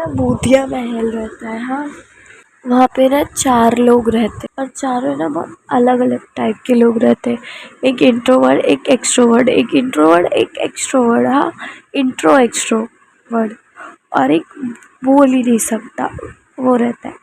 ना भूतिया महल रहता है। हाँ, वहाँ पे ना 4 लोग रहते और चारों ना बहुत अलग अलग टाइप के लोग रहते। एक इंट्रोवर्ड, एक एक्सट्रोवर्ड, एक इंट्रोवर्ड, एक एक्सट्रोवर्ड। हाँ, इंट्रो एक्सट्रोवर्ड, और एक बोल ही नहीं सकता वो रहता है।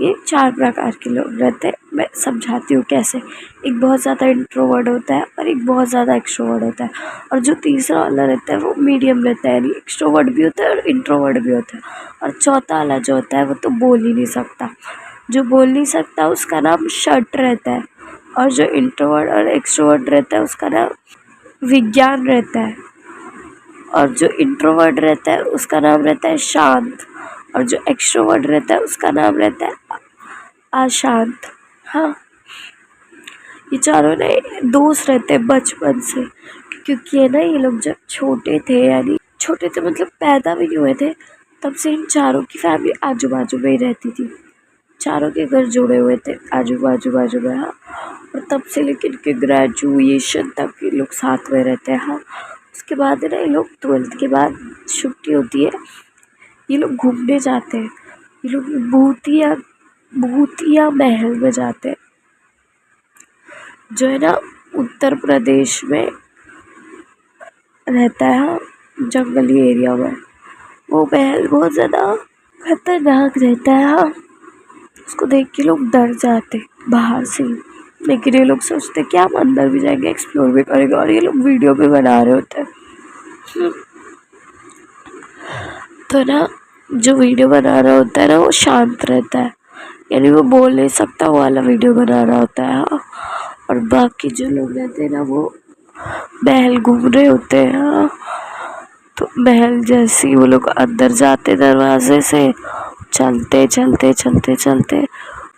ये 4 प्रकार के लोग रहते हैं। मैं समझाती हूँ कैसे। एक बहुत ज़्यादा इंट्रोवर्ड होता है और एक बहुत ज़्यादा एक्सट्रोवर्ड होता है, और जो तीसरा वाला रहता है वो मीडियम रहता है, यानी एक्सट्रोवर्ड भी होता है और इंट्रोवर्ड भी होता है। और चौथा वाला जो होता है वो तो बोल ही नहीं सकता। जो बोल नहीं सकता उसका नाम शट रहता है, और जो इंट्रोवर्ड और एक्सट्रोवर्ड रहता है उसका नाम विज्ञान रहता है, और जो इंट्रोवर्ड रहता है उसका नाम रहता है शांत, और जो एक्सट्रोवर्ड रहता है उसका नाम रहता है अशांत। हाँ, ये चारों ना दोस्त रहते हैं बचपन से, क्योंकि है ना ये लोग जब छोटे थे, यानी छोटे थे मतलब पैदा भी नहीं हुए थे, तब से इन चारों की फैमिली आजू बाजू में ही रहती थी। चारों के घर जुड़े हुए थे आजू बाजू में। हाँ, और तब से लेकर इनके ग्रेजुएशन तक ये लोग साथ में रहते हैं। हाँ, उसके बाद है ना ये लोग 12th के बाद छुट्टी होती है, ये लोग घूमने जाते हैं। ये लोग भूतिया महल में जाते हैं, जो है ना उत्तर प्रदेश में रहता है। हाँ, जंगली एरिया में। वो महल बहुत ज़्यादा खतरनाक रहता है। हाँ, उसको देख के लोग डर जाते बाहर से ही, लेकिन ये लोग सोचते कि हम अंदर भी जाएंगे, एक्सप्लोर भी करेंगे, और ये लोग वीडियो भी बना रहे होते हैं। तो ना जो वीडियो बना रहा होता है ना वो शांत रहता है, यानी वो बोल नहीं सकता, वो वाला वीडियो बना रहा होता है। हाँ, और बाकी जो लोग रहते हैं ना वो महल घूम रहे होते हैं। हाँ, तो महल जैसे ही वो लोग अंदर जाते दरवाजे से, चलते चलते चलते चलते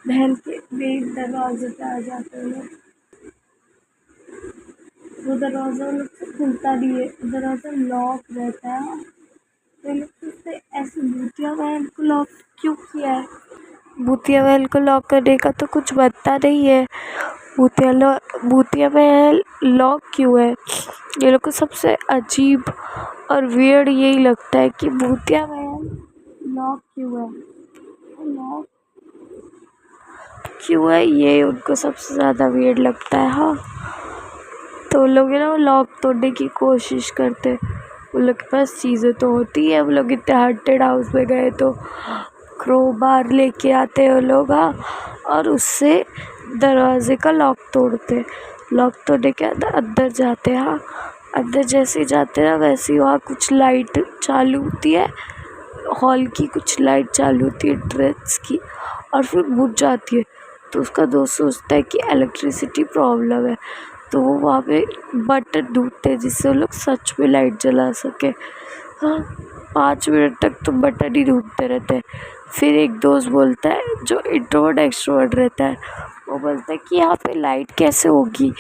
महल के मेन दरवाजे पे आ जाते हैं लोग। वो दरवाजा लोग से खुलता नहीं है, दरवाजा लॉक रहता है। तो लोग सोचते ऐसे भूतिया महल को लॉक क्यों किया है। भूतिया महल को लॉक करने का तो कुछ बनता नहीं है। भूतिया महल लॉक क्यों है, ये लोग को सबसे अजीब और वियर्ड यही लगता है कि भूतिया महल लॉक क्यों है, लॉक क्यों है, ये उनको सबसे ज़्यादा वियर्ड लगता है। हाँ, तो लोग है ना वो लॉक तोड़ने की कोशिश करते। वो लोग के पास चीज़ें तो होती है, वो लोग इतने हॉन्टेड हाउस में गए तो क्रोबार लेके आते हैं वो लोग। हाँ, और उससे दरवाजे का लॉक तोड़ते। लॉक तोड़ने के अंदर अंदर जाते हैं। हाँ, अंदर जैसे ही जाते हैं वैसे ही वहाँ कुछ लाइट चालू होती है, हॉल की कुछ लाइट चालू होती है एंट्रेंस की, और फिर बुझ जाती है। तो उसका दोस्त सोचता है कि इलेक्ट्रिसिटी प्रॉब्लम है, तो वो वहाँ पे बटन ढूंढते हैं जिससे वो लोग सच में लाइट जला सके। हाँ, 5 मिनट तक तो बटन ही ढूंढते रहते हैं। फिर एक दोस्त बोलता है, जो इंट्रोवर्ट एक्सट्रोवर्ट रहता है, वो बोलता है कि यहाँ पे लाइट कैसे होगी,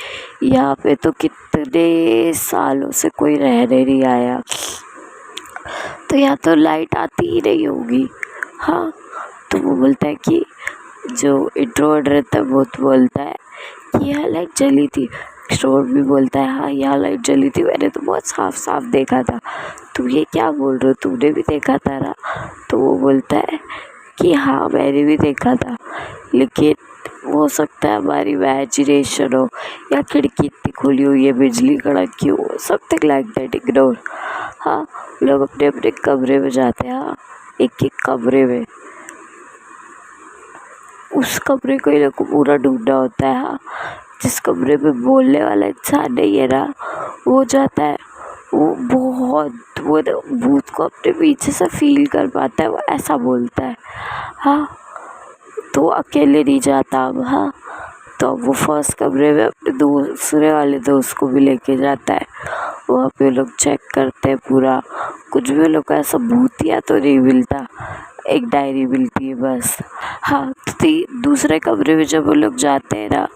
यहाँ पे तो कितने सालों से कोई रहने नहीं आया, तो यहाँ तो लाइट आती ही नहीं होगी। हाँ, तो वो बोलता है कि जो इंट्रोवर्ट रहता है वो तो बोलता है कि यहाँ लाइट जली थी। एक्सट्रोवर्ट भी बोलता है हाँ यहाँ लाइट जली थी, मैंने तो बहुत साफ साफ देखा था। तुम ये क्या बोल रहे हो, तुमने भी देखा था ना। तो वो बोलता है कि हाँ मैंने भी देखा था, लेकिन हो सकता है हमारी इमेजिनेशन हो, या खिड़की इतनी खुली हुई है, बिजली कड़की हो, समथिंग लाइक दैट, इग्नोर। हाँ, लोग अपने अपने कमरे में जाते हैं। हाँ, एक एक कमरे में, उस कमरे को इन लोग को पूरा ढूंढना होता है। हाँ, जिस कमरे में बोलने वाला इंसान नहीं है ना वो जाता है, वो बहुत वो भूत को अपने पीछे से फील कर पाता है, वो ऐसा बोलता है। हाँ, तो अकेले नहीं जाता अब। हाँ, तो वो फर्स्ट कमरे में अपने दूसरे वाले दोस्त को भी लेके जाता है। वहाँ पे लोग चेक करते हैं पूरा, कुछ भी लोग को ऐसा भूतिया तो नहीं मिलता, एक डायरी मिलती है बस। हाँ, तो दूसरे कमरे में जब वो लोग जाते हैं ना,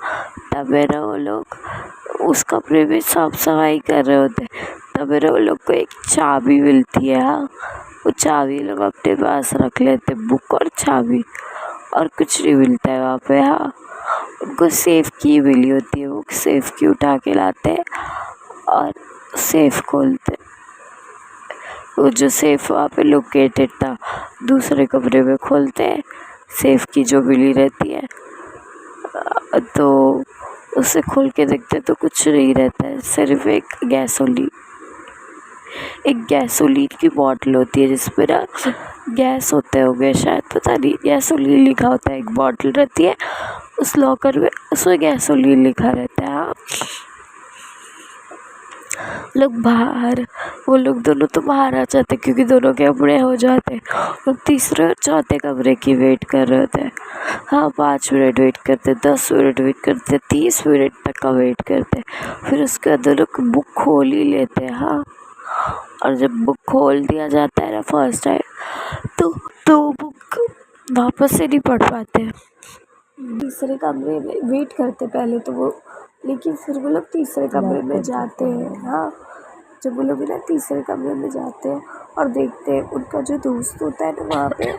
तब है ना वो लोग उस कमरे में साफ सफाई कर रहे होते हैं, तब है ना वो लोग को एक चाबी मिलती है। हाँ, वो चाबी लोग अपने पास रख लेते, बुक और चाबी, और कुछ नहीं मिलता है वहाँ पे। हाँ, उनको सेफ की मिली होती है, वो सेफ की उठा के लाते हैं और सेफ खोलते। वो जो सेफ वहाँ पे लोकेटेड था, दूसरे कमरे में खोलते हैं, सेफ की जो बिली रहती है तो उसे खोल के देखते तो कुछ नहीं रहता है, सिर्फ एक गैसोलीन की बॉटल होती है जिसमें ना गैस होते होंगे शायद, पता नहीं, गैसोलीन लिखा होता है। एक बॉटल रहती है उस लॉकर में, उसमें गैसोलीन लिखा रहता है। हाँ, लोग बाहर, वो लोग दोनों तो बाहर आ जाते क्योंकि दोनों के कपड़े हो जाते, और तीसरे और चौथे कमरे की वेट कर रहे थे। हाँ, 5 मिनट वेट करते, 10 मिनट वेट करते, 30 मिनट तक का वेट करते, फिर उसके बाद दोनों बुक खोल ही लेते हैं। हाँ, और जब बुक खोल दिया जाता है ना फर्स्ट टाइम, तो बुक वापस से नहीं पढ़ पाते। तीसरे कमरे में वेट करते पहले तो वो, लेकिन फिर वो लोग तीसरे कमरे में जाते हैं। हाँ, जब वो लोग ना तीसरे कमरे में जाते हैं और देखते हैं उनका जो दोस्त होता है ना वहाँ पे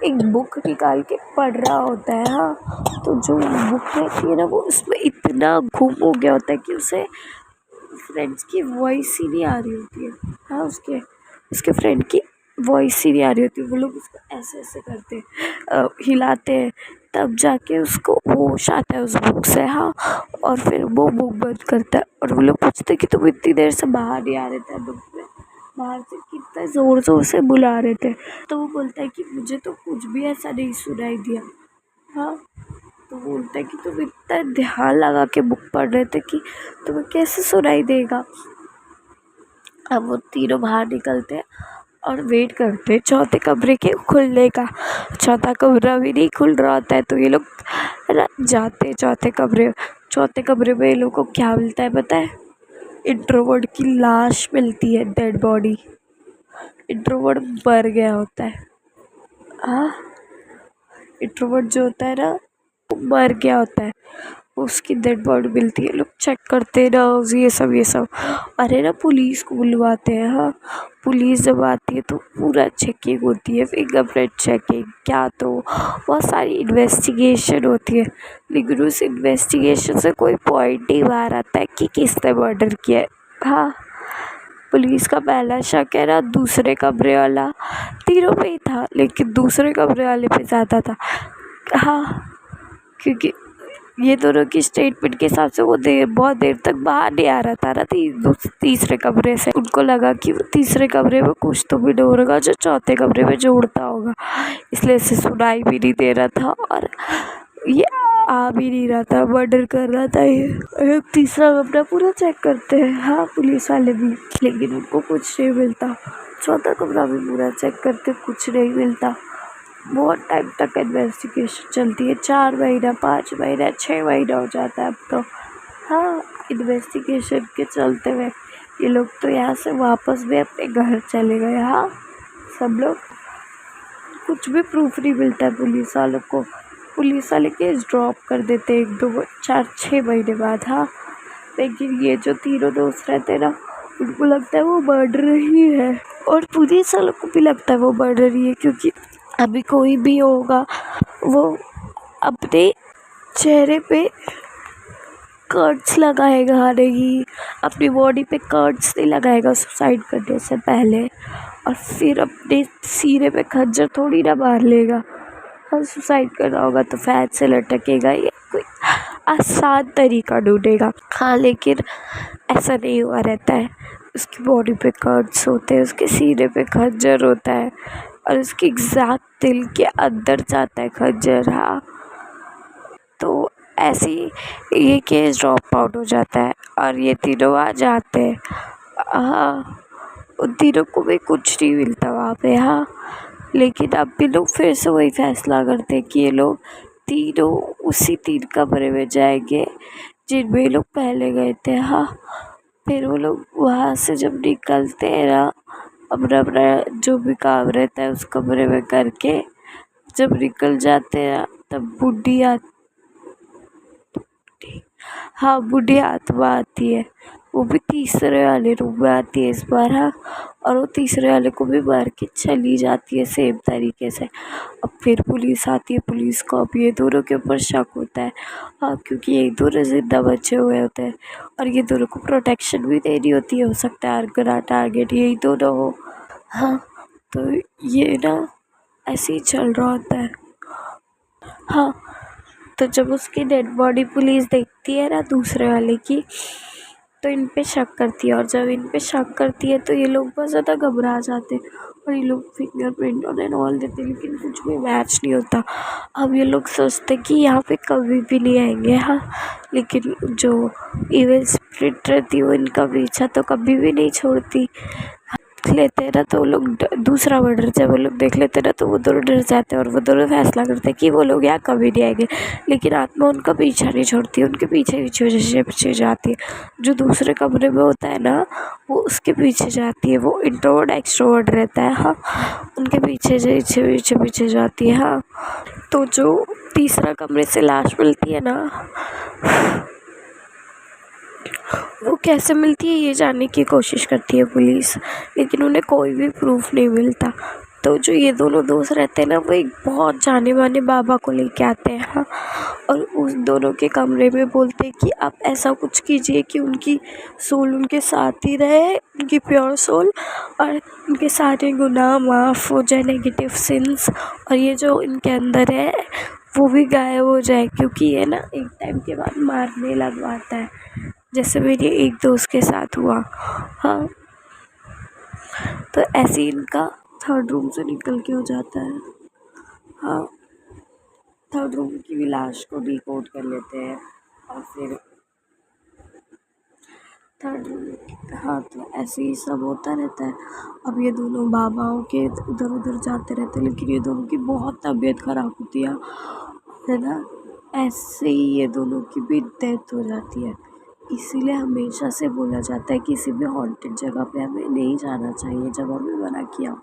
एक बुक निकाल के पढ़ रहा होता है। हाँ, तो जो बुक रहती है ना वो उसमें इतना गुम हो गया होता है कि उसे फ्रेंड्स की वॉइस ही नहीं आ रही होती है। हाँ, उसके फ्रेंड की वॉइस ही नहीं आ रही होती, वो लोग उसको ऐसे ऐसे करते हिलाते हैं, तब जाके उसको होश आता है उस बुक से। हाँ, और फिर वो बुक बंद करता है और वो लोग पूछते कि तुम इतनी देर से बाहर नहीं आ रहे थे, बुक में बाहर से कितना ज़ोर ज़ोर से बुला रहे थे। तो वो बोलता है कि मुझे तो कुछ भी ऐसा नहीं सुनाई दिया। हाँ, तो बोलता है कि तुम इतना ध्यान लगा के बुक पढ़ रहे थे कि तुम्हें कैसे सुनाई देगा। अब वो तीनों बाहर निकलते हैं और वेट करते हैं चौथे कमरे के खुलने का। चौथा कमरा भी नहीं खुल रहा होता है, तो ये लोग है ना जाते हैं चौथे कमरे में। ये लोग को क्या मिलता है पता है? इंट्रोवर्ट की लाश मिलती है, डेड बॉडी। इंट्रोवर्ट मर गया होता है। हाँ, इंट्रोवर्ट जो होता है ना वो मर गया होता है, उसकी डेड बॉडी मिलती है। लोग चेक करते हैं ना ये सब। अरे ना पुलिस को बुलवाते हैं। हाँ, पुलिस जब आती है तो पूरा चेकिंग होती है, फिंगरप्रिंट चेकिंग, क्या तो बहुत सारी इन्वेस्टिगेशन होती है। लेकिन उस इन्वेस्टिगेशन से कोई पॉइंट नहीं बाहर आता है कि किसने मर्डर किया है। हाँ, पुलिस का पहला शक है ना दूसरे कमरे वाला, तीनों पे ही था लेकिन दूसरे कमरे वाले पे ज़्यादा था। हाँ, क्योंकि ये दोनों की स्टेटमेंट के हिसाब से वो बहुत देर तक बाहर नहीं आ रहा था ना तीसरे कमरे से। उनको लगा कि वो तीसरे कमरे में कुछ तो भी होगा जो चौथे कमरे में जोड़ता होगा, इसलिए इसे सुनाई भी नहीं दे रहा था और ये आ भी नहीं रहा था, मर्डर कर रहा था ये। तीसरा कमरा पूरा चेक करते हैं, हाँ, पुलिस वाले भी, लेकिन उनको कुछ नहीं मिलता। चौथा कमरा भी पूरा चेक करते, कुछ नहीं मिलता। बहुत टाइम तक इन्वेस्टिगेशन चलती है, 4 महीना, 5 महीना, 6 महीना हो जाता है अब तो। हाँ, इन्वेस्टिगेशन के चलते हुए ये लोग तो यहाँ से वापस भी अपने घर चले गए। हाँ, सब लोग, कुछ भी प्रूफ नहीं मिलता है पुलिस वालों को। पुलिस वाले केस ड्रॉप कर देते 1, 2, 4, 6 महीने बाद। हाँ, लेकिन ये जो तीनों दोस्त रहते हैं ना उनको लगता है वो मर्डर ही है, और पुलिस वालों को भी लगता है वो मर्डर ही है, क्योंकि अभी कोई भी होगा वो अपने चेहरे पे कर्ट्स लगाएगा नहीं, अपनी बॉडी पे कर्ट्स नहीं लगाएगा सुसाइड करने से पहले, और फिर अपने सीने पे खंजर थोड़ी ना मार लेगा। हाँ, सुसाइड करना होगा तो फैन से लटकेगा या कोई आसान तरीका ढूंढेगा। हाँ, लेकिन ऐसा नहीं हुआ रहता है। उसकी बॉडी पे कर्ट्स होते हैं, उसके सीने पे खंजर होता है और उसके एग्जैक्ट दिल के अंदर जाता है खंजर। हाँ, तो ऐसे ही ये केस ड्रॉप आउट हो जाता है और ये तीनों आ जाते हैं। हाँ, उन तीनों को भी कुछ नहीं मिलता वहाँ पे। हाँ, लेकिन अब भी लोग फिर से वही फैसला करते हैं कि ये लोग तीनों उसी 3 कमरे में जाएंगे जिनमें ये लोग पहले गए थे। हाँ, फिर वो लोग वहाँ से जब निकलते हैं ना अपना अपना जो भी काम रहता है उस कमरे में करके जब निकल जाते हैं तब हाँ, बूढ़ी आत्मा आती है, वो भी तीसरे वाले रूम में आती है इस बार। हाँ, और वो तीसरे वाले को भी मार के चली जाती है सेम तरीके से। अब फिर पुलिस आती है, पुलिस को अब ये दोनों के ऊपर शक होता है। हाँ, क्योंकि ये दोनों जिंदा बचे हुए होते हैं और ये दोनों को प्रोटेक्शन भी देनी होती है, हो सकता है अगर टारगेट यही दोनों हो। हाँ, तो ये ना ऐसे ही चल रहा होता है। हाँ, तो जब उसकी डेड बॉडी पुलिस देखती है ना दूसरे वाले की, तो इन पे शक करती है, और जब इन पे शक करती है तो ये लोग बहुत ज़्यादा घबरा जाते हैं और ये लोग फिंगरप्रिंट ऑन एंड ऑल देते हैं, लेकिन कुछ भी मैच नहीं होता। अब ये लोग सोचते कि यहाँ पे कभी भी नहीं आएंगे। हाँ, लेकिन जो इविल स्पिरिट रहती है वो इनका पीछा तो कभी भी नहीं छोड़ती। लेते हैं ना तो वो लोग दूसरा मर्डर जब वो लोग देख लेते हैं ना तो वो दोनों डर जाते हैं और वो दोनों फैसला करते हैं कि वो लोग यहाँ कभी नहीं आएंगे। लेकिन आत्मा उनका पीछा नहीं छोड़ती, उनके पीछे पीछे पीछे जाती है। जो दूसरे कमरे में होता है ना वो उसके पीछे जाती है, वो इंट्रोवर्ट एक्सट्रोवर्ट रहता है। हाँ, उनके पीछे पीछे पीछे पीछे जाती है। हाँ, तो जो तीसरा कमरे से लाश मिलती है ना वो कैसे मिलती है ये जानने की कोशिश करती है पुलिस, लेकिन उन्हें कोई भी प्रूफ नहीं मिलता। तो जो ये दोनों दोस्त रहते हैं ना वो एक बहुत जाने माने बाबा को लेके आते हैं। हाँ, और उस दोनों के कमरे में बोलते हैं कि आप ऐसा कुछ कीजिए कि उनकी सोल उनके साथ ही रहे, उनकी प्योर सोल, और उनके सारे गुनाह माफ़ हो जाए, नेगेटिव सिंस, और ये जो इनके अंदर है वो भी गायब हो जाए, क्योंकि ये ना एक टाइम के बाद मारने लगवाता है, जैसे मेरे एक दोस्त के साथ हुआ। हाँ, तो ऐसे ही इनका थर्ड रूम से निकल के हो जाता है। हाँ, थर्ड रूम की भी लाश को डिकोड कर लेते हैं और फिर थर्ड रूम। हाँ, तो ऐसे ही सब होता रहता है। अब ये दोनों बाबाओं के इधर उधर जाते रहते हैं, लेकिन ये दोनों की बहुत तबीयत ख़राब होती है ना, ऐसे ही ये दोनों की भी डेथ हो जाती है। इसीलिए हमेशा से बोला जाता है किसी भी हॉन्टेड जगह पे हमें नहीं जाना चाहिए, जब हमें मना किया।